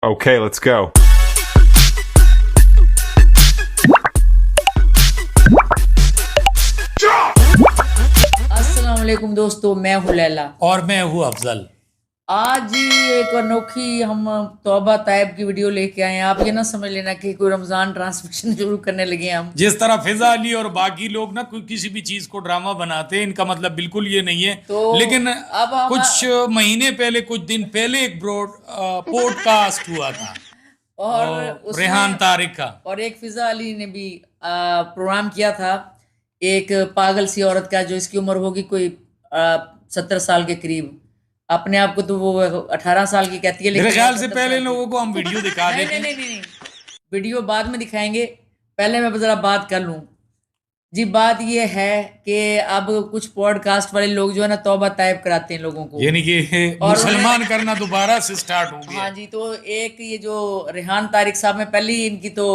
Okay, let's go. अस्सलाम वालेकुम दोस्तों, मैं हूं लैला। और मैं हूँ अफजल। आज एक अनोखी हम तौबा तायब की वीडियो लेके आए हैं। आप ये ना समझ लेना कि कोई रमजान ट्रांसमिशन शुरू करने लगे हैं हम। जिस तरह फिजा अली और बाकी लोग ना कोई किसी भी चीज को ड्रामा बनाते हैं, इनका मतलब बिल्कुल ये नहीं है। तो लेकिन अब हम कुछ महीने पहले, कुछ दिन पहले एक पॉडकास्ट हुआ था और और रेहान तारिक का, और एक फिजा अली ने भी प्रोग्राम किया था, एक पागल सी औरत का जो इसकी उम्र होगी कोई 70 साल के करीब। अपने आप को तो वो 18 साल की कहती है, मेरे लेकिन ख्याल से 70 पहले साल की। लोगों को हम वीडियो दिखा नहीं देते नहीं हैं। नहीं नहीं नहीं, वीडियो बाद में दिखाएंगे। पहले मैं जरा बात कर लूं जी। बात ये है कि अब कुछ पॉडकास्ट वाले लोग जो है ना तौबा तायब कराते हैं लोगों को, यानी कि और मुसलमान करना दोबारा से स्टार्ट हो गया। हाँ जी। तो एक ये जो रेहान तारिक साहब में पहले ही इनकी तो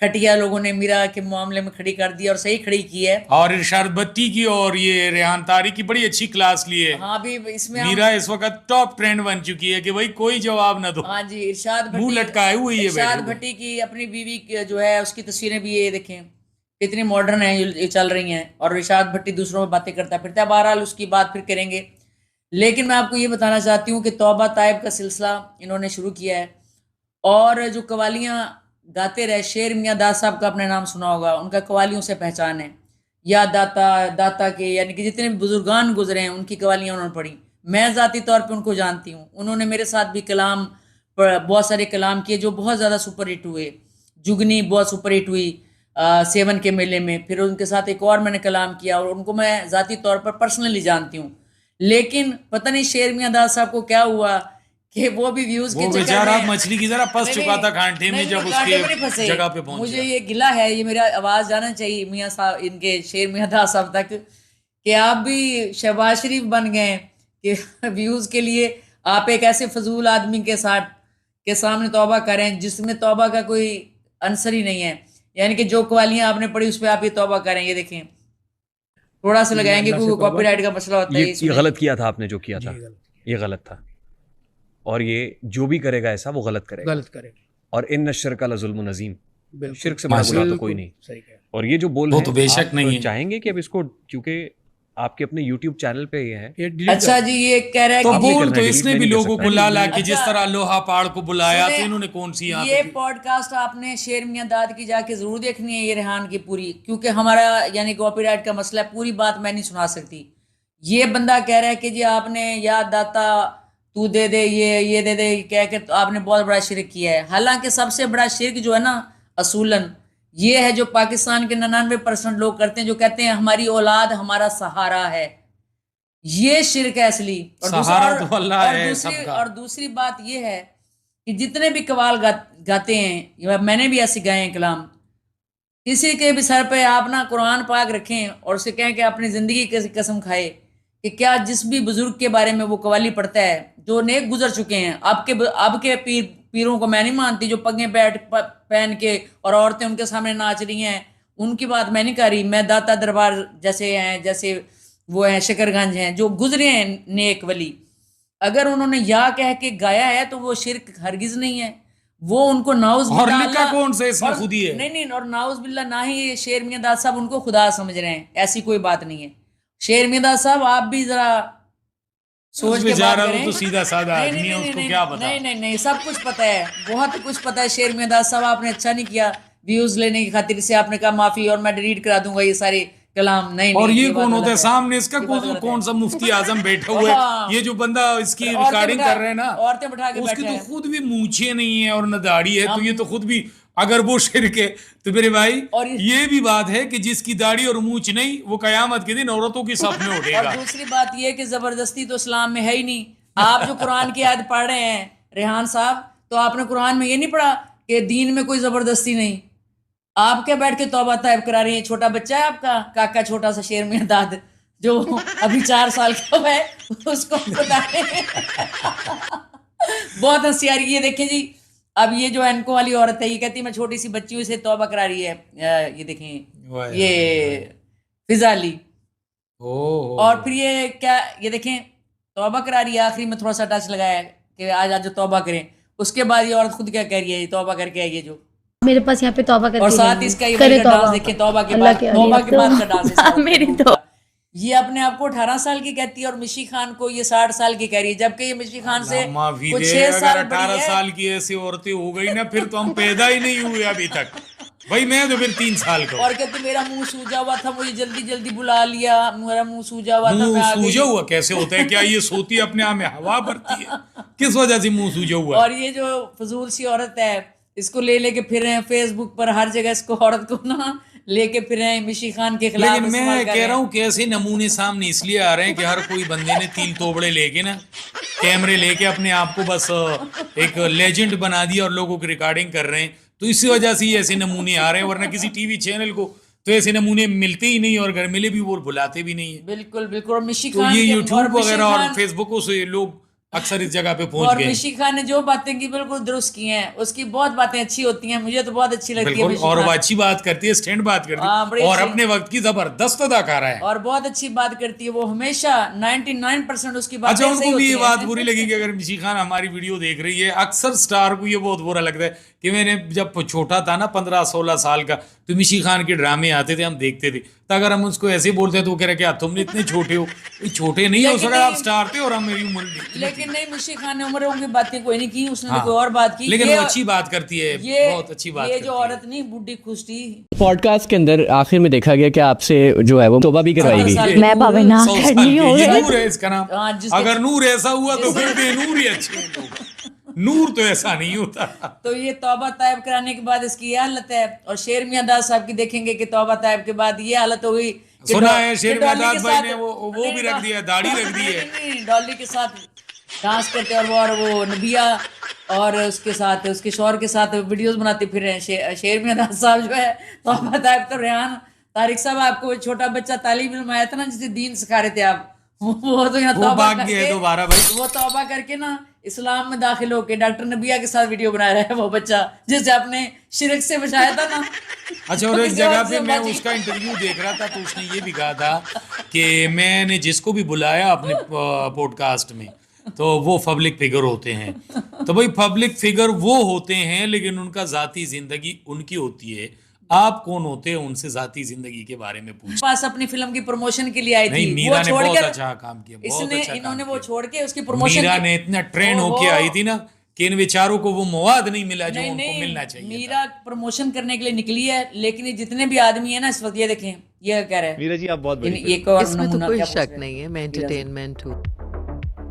खटिया लोगों ने मीरा के मामले में खड़ी कर दी और सही खड़ी की है। और इरशाद भट्टी की और ये रेहान तारिक की बड़ी अच्छी क्लास ली है। हाँ भी इसमें मीरा इस वक्त टॉप ट्रेंड बन चुकी है कि भाई कोई जवाब ना दो। हाँ जी, इरशाद मुंह लटकाए हुए ये इरशाद बैठे हुए। भट्टी की अपनी बीवी जो है उसकी तस्वीरें भी ये देखें कितनी मॉडर्न है, ये चल रही हैं। और इरशाद भट्टी दूसरों में बातें करता फिरता है। बहरहाल उसकी बात फिर करेंगे, लेकिन मैं आपको ये बताना चाहती हूँ कि तौबा तायब का सिलसिला इन्होंने शुरू किया है। और जो कवालियाँ गाते रहे, शेर मियाँ दाद साहब का आपने नाम सुना होगा, उनका कवालियों से पहचान है। या दाता दाता के यानी कि जितने भी बुजुर्गान गुजरे हैं उनकी कवालियाँ उन्होंने पढ़ी। मैं ज़ाती तौर पे उनको जानती हूँ। उन्होंने मेरे साथ भी कलाम बहुत सारे कलाम किए जो बहुत ज़्यादा सुपर हिट हुए। जुगनी बहुत सुपर हिट हुई सेवन के मेले में। फिर उनके साथ एक और मैंने कलाम किया और उनको मैं ज़ाती तौर पर पर्सनली जानती हूँ। लेकिन पता नहीं शेर मियाँ दाद साहब को क्या हुआ कि वो भी व्यूज के वो चक्कर बेचारा में मछली की तरह फंस चुका था कांटे में जब कांटे में नहीं उसके फंसे। जगह पे पहुंचा। मुझे ये गिला है, ये मेरा आवाज जाना चाहिए मियाँ साहब, इनके शेर मियाँ दाद साहब तक, कि आप भी शहबाज शरीफ बन गए कि व्यूज के लिए आप एक ऐसे फजूल आदमी के सामने तौबा करें जिसमें तौबा का कोई आंसर ही नहीं है। यानी कि जो कवालियां आपने पढ़ी उस पर आप ये तौबा करें। ये देखें, थोड़ा सा लगाएंगे क्योंकि कॉपीराइट का मसला होता है। ये गलत किया था आपने, जो किया था ये गलत था, और ये जो भी करेगा ऐसा वो गलत करेगा। और इन शिर्क का लजुल्म नज़ीम, शिर्क से बड़ा गुनाह तो कोई नहीं। और ये जो बोल वो रहे तो हैं, बेशक आप नहीं है। चाहेंगे कि अब इसको, क्योंकि आपके अपने YouTube चैनल पे ये है, अच्छा जी, ये कह रहा है तो कि आपने बोल करना तो है, इसने delete भी नहीं कर लोगों सकता को है। ला ला के जिस अच्छा, तरह लोहा पहाड़ को बुलाया, सुने, तो इन्होंने कौन सी यहाँ ये पे पॉडकास्ट आपने शेर मियाँ दाद की जाके जरूर देखनी है, ये रेहान की पूरी, क्योंकि हमारा यानी कॉपीराइट का मसला है। पूरी बात मैं नहीं सुना सकती। ये बंदा कह रहा है कि जी आपने या दाता तू दे दे, ये दे दे कह के तो आपने बहुत बड़ा शिरक किया है। हालांकि सबसे बड़ा शिरक जो है ना असूलन ये है जो पाकिस्तान के 99% लोग करते हैं, जो कहते हैं हमारी औलाद हमारा सहारा है। ये शिरक है असली। सहारा तो अल्लाह है सबका। और दूसरी बात ये है कि जितने भी कवाल गाते हैं, या मैंने भी ऐसे गाए हैं कलाम, किसी के भी सर पे आप ना कुरान पाक रखें और उसे कहें कि अपनी जिंदगी की कसम खाए कि क्या जिस भी बुजुर्ग के बारे में वो कवाली पढ़ता है जो नेक गुजर चुके हैं। अब के पीरों को मैं नहीं मानती जो पगें पहन के और औरतें उनके सामने नाच रही हैं, उनकी बात मैं नहीं कर रही। मैं दाता दरबार जैसे हैं, जैसे वो हैं शकरगंज हैं, जो गुजरे हैं नेक वली, अगर उन्होंने या कह के गाया है तो वो शिरक हरगिज नहीं है। वो उनको नाउज और लिखा कौन से इसमें खुद ही है। नहीं, और नाउज बिल्ला ना ही शेर मियाँ दाद साहब उनको खुदा समझ रहे हैं, ऐसी कोई बात नहीं है। शेर मियाँ दाद साहब आप भी जरा सोच के बात करें। तो सीधा साधा आदमी है, उसको क्या पता। नहीं, सब कुछ पता है, बहुत कुछ पता है। शेर मियाँ दाद साहब आपने अच्छा नहीं किया, व्यूज लेने की खातिर से आपने कहा माफी और मैं डिलीट करा दूंगा ये सारे कलाम। नहीं, और ये बात कौन होता है गलत सामने इसका? कौन सा मुफ्ती आजम बैठा हुआ है? ये जो बंदा इसकी रिकॉर्डिंग कर रहे हैं ना, औरतें बिठा के उसकी बैठे तो हैं। खुद भी मूछें नहीं है और न दाढ़ी है, तो ये तो खुद भी, अगर वो शिरक है तो मेरे भाई और ये भी बात है कि जिसकी दाढ़ी और मूछ नहीं वो कयामत के दिन औरतों की सफ में उठेगा। और दूसरी बात ये कि जबरदस्ती तो इस्लाम में है ही नहीं। आप जो कुरान की आयत पढ़ रहे हैं रेहान साहब, तो आपने कुरान में ये नहीं पढ़ा कि दीन में कोई जबरदस्ती नहीं। आप क्या बैठ के तौबा तायब करा रही हैं? छोटा बच्चा है आपका काका, छोटा सा शेर मियाँ दाद जो अभी 4 साल का हुआ है, उसको बता रहे हैं। बहुत हंसी आ रही है। ये देखें जी, अब ये जो एनको वाली औरत है, ये कहती है मैं छोटी सी बच्ची हूँ, इसे तौबा करा रही है। ये देखें, ये फिजा अली। और फिर ये क्या, ये देखें तौबा करा रही है। आखिरी में थोड़ा सा टच लगाया कि आज आज तौबा करें। उसके बाद ये औरत खुद क्या कह रही है, ये तौबा करके आई है जो, मेरे पास यहाँ पे तौबा करके और साथ गई ही इसका ये करे डांस देखें तौबा के अल्लाह बाद, के तौबा अली के बाद का डांस है इस औरत मेरी का। तो ये अपने आप को 18 साल की कहती है और मिशी खान को ये 60 साल की कह रही है, जबकि ये मिशी खान से माफी कुछ दे, 6 साल अगर 18 बड़ी है। साल की ऐसी औरतें हो गई ना, फिर तो हम पैदा ही नहीं हुए अभी तक भाई। मैं तो फिर 3 साल का और कहती मेरा मुंह सूजा हुआ था, मुझे जल्दी जल्दी बुला लिया, मेरा मुंह सूजा हुआ था, मैं मुंह आ गई। सूजा हुआ कैसे होता है? क्या ये सोती अपने आप में हवा भरती है? किस वजह से मुंह सूजा हुआ? और ये जो फजूल सी औरत है, इसको ले लेके फिर रहे हैं फेसबुक पर हर जगह, इसको औरत को ना लेके फिर रहे हैं मिशी खान के खिलाफ। लेकिन इस्तेमाल मैं कर कह रहे रहा हैं। हूँ कैसे नमूने सामने इसलिए आ रहे हैं कि हर कोई बंदे ने तीन तोबड़े लेके ना, कैमरे लेके अपने आप को बस एक लेजेंड बना दिया और लोगों की रिकॉर्डिंग कर रहे हैं, तो इसी वजह से ही ऐसे नमूने आ रहे हैं। वरना किसी टीवी चैनल को तो ऐसे नमूने मिलते ही नहीं, और अगर मिले भी वो बुलाते भी नहीं है। बिल्कुल बिल्कुल। और मिशी तो खान ये के- यूट्यूब और मिशी वगैरह और खान- फेसबुकों से लोग अक्सर इस जगह पे पहुंच और गए। मिशी खान ने जो बातें की बिल्कुल दुरुस्त की हैं, उसकी बहुत बातें अच्छी होती हैं, मुझे तो बहुत अच्छी लगती है बिल्कुल, मिशी और वो खान। अच्छी बात करती है, स्टैंड बात करती हाँ, है, बड़ी और अच्छी। अपने वक्त की जबरदस्त अदाकारा है। और बहुत अच्छी बात करती है वो, हमेशा 99% उसकी बातें अच्छा, सही उनको भी ये होती बात हैं। बुरी लगी कि अगर मिशी खान हमारी वीडियो देख रही है, अक्सर स्टार को ये बहुत बुरा लगता है कि मैंने जब छोटा था ना 15-16 साल का, तो मिशी खान के ड्रामे आते थे, हम देखते थे, तो अगर हम उसको ऐसे बोलते हैं तो वो कह रहे क्या तुमने इतने छोटे हो? छोटे नहीं हो लेकिन सकता, आप नहीं- स्टार थे और हम मेरी उम्र नहीं। लेकिन नहीं, मिशी खान ने उम्रों की बातें कोई नहीं की, उसने हाँ, तो कोई और बात की। लेकिन ये- वो अच्छी बात करती है, ये बहुत अच्छी बात ये करती जो है। औरत नहीं बूढ़ी खुश थी, पॉडकास्ट के अंदर आखिर में देखा गया कि आपसे जो है वो तौबा भी करवाएगी। साल मैं की भावे नूर- ना 100 साल करनी की, हो ये गई। नूर है इसका नाम। हाँ, जिसके- अगर नूर ऐसा हुआ तो फिर बेनूर ही अच्छे हैं लोग। नूर तो ऐसा नहीं होता। तो ये तौबा तायब कराने के बाद इसकी ये हालत है। और शेर मियां दास साहब की देखेंगे कि तौबा तायब के बाद ये हालत हो गई कि सुना डॉ- है शेर कि मियां डॉली दास के भाई साथ- ने वो नहीं, भी रख दिया, दाढ़ी रख दी है। नहीं, डॉली के साथ डांस करते और वो नबिया और उसके साथ उसके शौहर के साथ वीडियोस बनाते फिर रहे हैं। शेर मियां दास साहब जो है तौबा तायब, तो रेहान तारिक साहब आपको छोटा बच्चा तालीम इल्म आया था ना, जिसे दीन सिखा रहे थे आप, वो तो यहाँ वो तौबा भाग गया है करके- दोबारा भाई। वो तौबा करके ना इस्लाम में दाखिल होके डॉक्टर नबिया के साथ वीडियो बना रहा है वो बच्चा, जिसे आपने शिरक से बचाया था ना। अच्छा, और एक इसी जगह वजह पे से मैं बच उसका इंटरव्यू देख रहा था, तो उसने ये भी कहा था कि मैंने जिसको भी बुलाया अपने पॉडकास्ट में, तो वो पब्लिक फिगर होते हैं। तो भाई पब्लिक फिगर वो होते हैं, लेकिन उनका जाती जिंदगी उनकी होती है। आप कौन होते हैं उनसे जाती जिंदगी के बारे में पूछ। पास अपनी फिल्म की प्रमोशन के लिए आई थी, नहीं, मीरा ने बहुत छोड़कर- अच्छा काम किया, बहुत इसने अच्छा इन्होंने काम वो किया। छोड़ के उसकी प्रमोशन मीरा ने इतना ट्रेन होके आई थी ना कि इन बेचारों को वो मवाद नहीं मिला जो नहीं उनको नहीं, मिलना चाहिए था। मीरा प्रमोशन करने के लिए निकली है, लेकिन ये जितने भी आदमी है ना इस वक्त, ये देखें ये कह रहे हैं मीरा जी, आप बहुत बड़ी ये एक और इसमें तो नमूना कोई क्या पूछ शक रहे हैं? नहीं है, मैं एंटरटेनमेंट हूँ।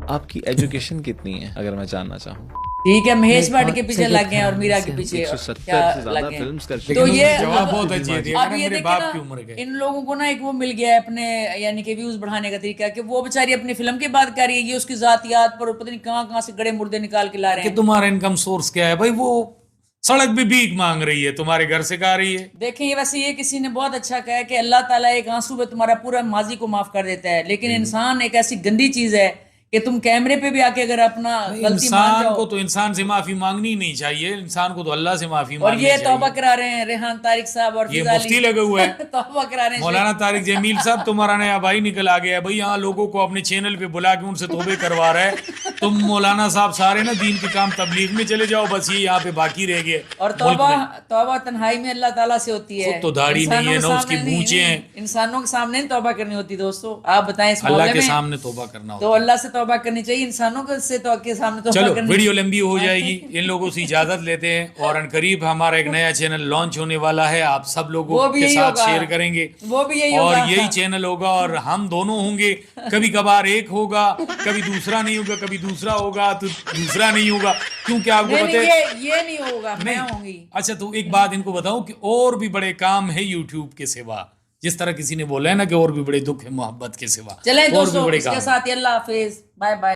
आपकी एजुकेशन कितनी है अगर मैं जानना चाहूँ? ठीक है, महेश मैं भट्ट के बहुत पीछे सही लग गए हैं और ध्यान मीरा से के हूँ। पीछे 170 क्या से ज्यादा लग गए हैं? फिल्म्स कर तो चुके ये हैं। जवाब अब- बहुत अच्छी थी, अब मेरे ये देखे बाप ना, की उम्र के। इन लोगों को ना एक वो मिल गया है अपने, यानी कि व्यूज बढ़ाने का तरीका, कि वो बेचारी अपनी फिल्म की बात कर रही है, ये उसकी जातियात पर पता नहीं कहाँ से गड़े मुर्दे निकाल के ला रहे कि हैं। तुम्हारा इनकम सोर्स क्या है भाई? वो सड़क पे भीख मांग रही है, तुम्हारे घर से गा रही है। देखें, ये वैसे ये किसी ने बहुत अच्छा कहा है कि अल्लाह ताला एक आंसू पे तुम्हारा पूरा माजी को माफ कर देता है, लेकिन इंसान एक ऐसी गंदी चीज है कि तुम कैमरे पे भी आके अगर अपना गलती मान इंसान जाओ। को तो इंसान से माफी मांगनी ही नहीं चाहिए, इंसान को तो अल्लाह से माफी और मांगनी ये चाहिए। तौबा करा रहे हैं रेहान तारिक साहब और ये फिजा अली। मुफ्ती लगे हुए हैं। तौबा करा रहे हैं मौलाना तारिक जमील साहब, तुम्हारा नया भाई निकल आ गया है भाई, यहाँ लोगों को अपने चैनल पे बुला के उनसे तौबे करवा रहा है। तुम मौलाना साहब सारे ना दीन के काम तबलीग में चले जाओ, बस ये यहाँ पे बाकी रह गए। और मुल्क तौबा में। तौबा तन्हाई में अल्लाह ताला से होती है। खुद तो दाढ़ी नहीं इंसानों है, के ना सामने उसकी नहीं, मूंछें हैं। इंसानों के सामने नहीं तौबा करनी होती दोस्तों, आप बताएं इस अल्लाह मामले के में। सामने तौबा करना तो होता है। अल्लाह से तौबा करनी चाहिए, इंसानों से तो के सामने तौबा चलो, करनी वीडियो लंबी हो जाएगी, इन लोगों से इजाजत लेते हैं, और अनकरीब हमारा एक नया चैनल लॉन्च होने वाला है, आप सब लोगों वो भी के यही साथ होगा। शेयर करेंगे, वो भी यही और होगा। यही चैनल होगा, और हम दोनों होंगे। कभी कभार एक होगा, कभी दूसरा नहीं होगा, कभी दूसरा होगा तो दूसरा नहीं होगा, क्योंकि आपको नहीं, पता नहीं, है। ये नहीं होगा, मैं नहीं। होंगी। अच्छा, तो एक बात इनको बताऊं कि और भी बड़े काम है यूट्यूब के सिवा, जिस तरह किसी ने बोला है ना कि और भी बड़े दुख है मोहब्बत के सिवा, चलें और भी दोस्तों, बड़े इसके काम। साथ ही अल्लाह हाफिज, बाय बाय।